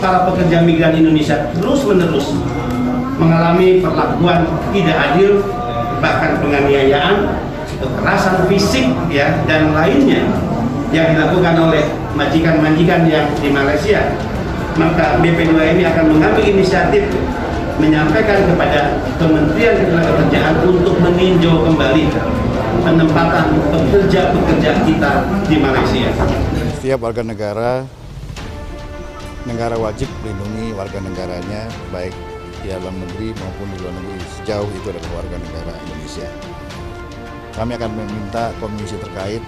para pekerja migran Indonesia terus-menerus mengalami perlakuan tidak adil, bahkan penganiayaan, kekerasan fisik ya dan lainnya yang dilakukan oleh majikan-majikan yang di Malaysia, maka BP2MI akan mengambil inisiatif menyampaikan kepada Kementerian Ketenagakerjaan untuk meninjau kembali penempatan pekerja-pekerja kita di Malaysia. Setiap warga negara wajib melindungi warga negaranya, baik di dalam negeri maupun di luar negeri, sejauh itu adalah warga negara Indonesia. Kami akan meminta komisi terkait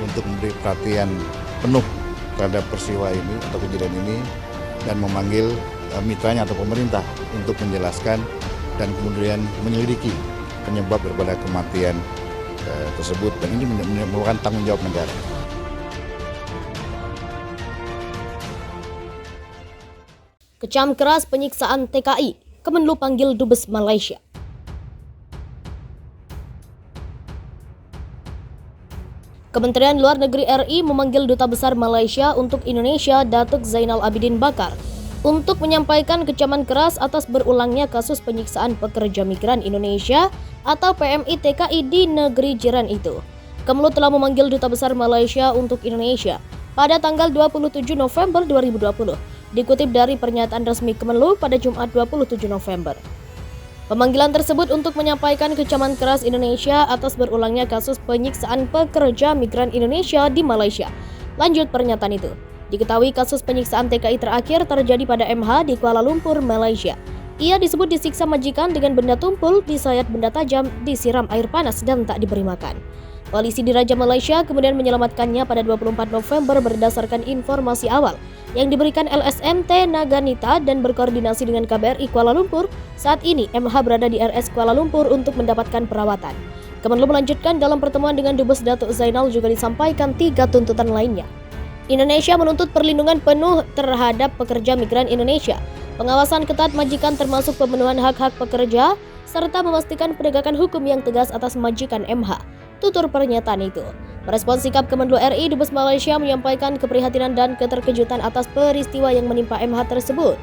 untuk memberi perhatian penuh terhadap peristiwa ini atau kejadian ini dan memanggil mitranya atau pemerintah untuk menjelaskan dan kemudian menyelidiki penyebab daripada kematian tersebut, dan ini merupakan tanggung jawab negara. Kecam keras penyiksaan TKI, Kemenlu panggil Dubes Malaysia. Kementerian Luar Negeri RI memanggil Duta Besar Malaysia untuk Indonesia, Datuk Zainal Abidin Bakar, untuk menyampaikan kecaman keras atas berulangnya kasus penyiksaan pekerja migran Indonesia atau PMI TKI di negeri jiran itu. Kemenlu telah memanggil Duta Besar Malaysia untuk Indonesia pada tanggal 27 November 2020, dikutip dari pernyataan resmi Kemenlu pada Jumat 27 November. Pemanggilan tersebut untuk menyampaikan kecaman keras Indonesia atas berulangnya kasus penyiksaan pekerja migran Indonesia di Malaysia. Lanjut pernyataan itu, diketahui kasus penyiksaan TKI terakhir terjadi pada MH di Kuala Lumpur, Malaysia. Ia disebut disiksa majikan dengan benda tumpul, disayat benda tajam, disiram air panas, dan tak diberi makan. Polisi di Raja Malaysia kemudian menyelamatkannya pada 24 November berdasarkan informasi awal yang diberikan LSMT Naganita dan berkoordinasi dengan KBRI Kuala Lumpur. Saat ini MH berada di RS Kuala Lumpur untuk mendapatkan perawatan. Kemenlu melanjutkan dalam pertemuan dengan Dubes Datuk Zainal juga disampaikan 3 tuntutan lainnya. Indonesia menuntut perlindungan penuh terhadap pekerja migran Indonesia, pengawasan ketat majikan termasuk pemenuhan hak-hak pekerja, serta memastikan penegakan hukum yang tegas atas majikan MH. Tutur pernyataan itu. Merespons sikap Kemenlu RI, Dubes Malaysia menyampaikan keprihatinan dan keterkejutan atas peristiwa yang menimpa MH tersebut.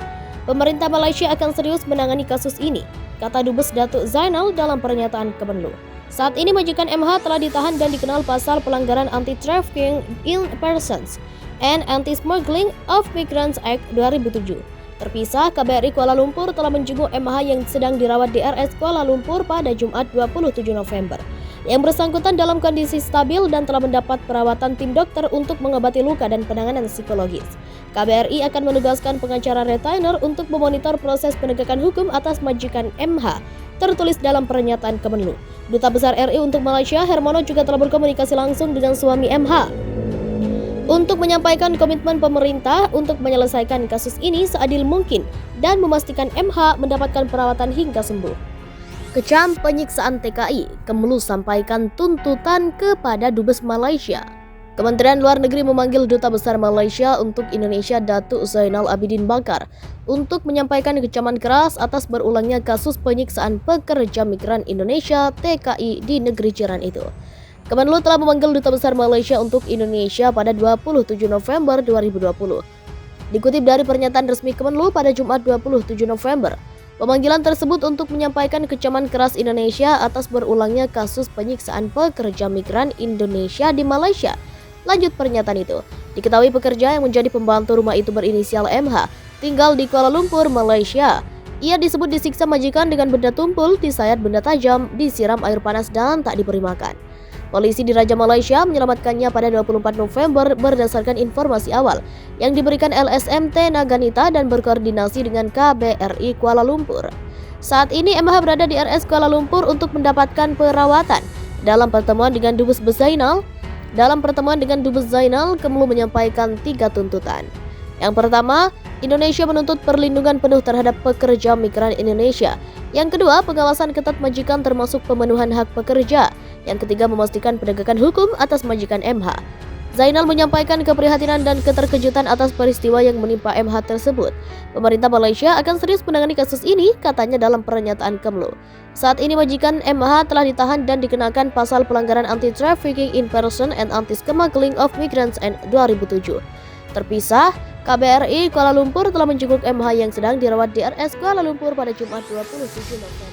Pemerintah Malaysia akan serius menangani kasus ini, kata Dubes Datuk Zainal dalam pernyataan Kemenlu. Saat ini majikan MH telah ditahan dan dikenal pasal pelanggaran Anti-Trafficking in Persons and Anti-Smuggling of Migrants Act 2007. Terpisah, KBRI Kuala Lumpur telah menjenguk MH yang sedang dirawat di RS Kuala Lumpur pada Jumat 27 November. Yang bersangkutan dalam kondisi stabil dan telah mendapat perawatan tim dokter untuk mengobati luka dan penanganan psikologis. KBRI akan menugaskan pengacara retainer untuk memonitor proses penegakan hukum atas majikan MH, tertulis dalam pernyataan Kemenlu. Duta Besar RI untuk Malaysia, Hermono, juga telah berkomunikasi langsung dengan suami MH untuk menyampaikan komitmen pemerintah untuk menyelesaikan kasus ini seadil mungkin dan memastikan MH mendapatkan perawatan hingga sembuh. Kecam penyiksaan TKI, Kemenlu sampaikan tuntutan kepada Dubes Malaysia. Kementerian Luar Negeri memanggil Duta Besar Malaysia untuk Indonesia, Datuk Zainal Abidin Bakar, untuk menyampaikan kecaman keras atas berulangnya kasus penyiksaan pekerja migran Indonesia TKI di negeri jiran itu. Kemenlu telah memanggil Duta Besar Malaysia untuk Indonesia pada 27 November 2020. Dikutip dari pernyataan resmi Kemenlu pada Jumat 27 November, pemanggilan tersebut untuk menyampaikan kecaman keras Indonesia atas berulangnya kasus penyiksaan pekerja migran Indonesia di Malaysia. Lanjut pernyataan itu, diketahui pekerja yang menjadi pembantu rumah itu berinisial MH, tinggal di Kuala Lumpur, Malaysia. Ia disebut disiksa majikan dengan benda tumpul, disayat benda tajam, disiram air panas, dan tak diberi makan. Polisi di Raja Malaysia menyelamatkannya pada 24 November berdasarkan informasi awal yang diberikan LSMT Naganita dan berkoordinasi dengan KBRI Kuala Lumpur. Saat ini MH berada di RS Kuala Lumpur untuk mendapatkan perawatan. Dalam pertemuan dengan Dubes Zainal, Kemenlu menyampaikan 3 tuntutan. Yang pertama, Indonesia menuntut perlindungan penuh terhadap pekerja migran Indonesia. Yang kedua, pengawasan ketat majikan termasuk pemenuhan hak pekerja. Yang ketiga, memastikan penegakan hukum atas majikan MH. Zainal menyampaikan keprihatinan dan keterkejutan atas peristiwa yang menimpa MH tersebut. Pemerintah Malaysia akan serius menangani kasus ini, katanya dalam pernyataan Kemenlu. Saat ini majikan MH telah ditahan dan dikenakan pasal pelanggaran Anti-Trafficking in Person and Anti-Smuggling of Migrants Act 2007. Terpisah, KBRI Kuala Lumpur telah menjenguk MH yang sedang dirawat di RS Kuala Lumpur pada Jumat 27 November.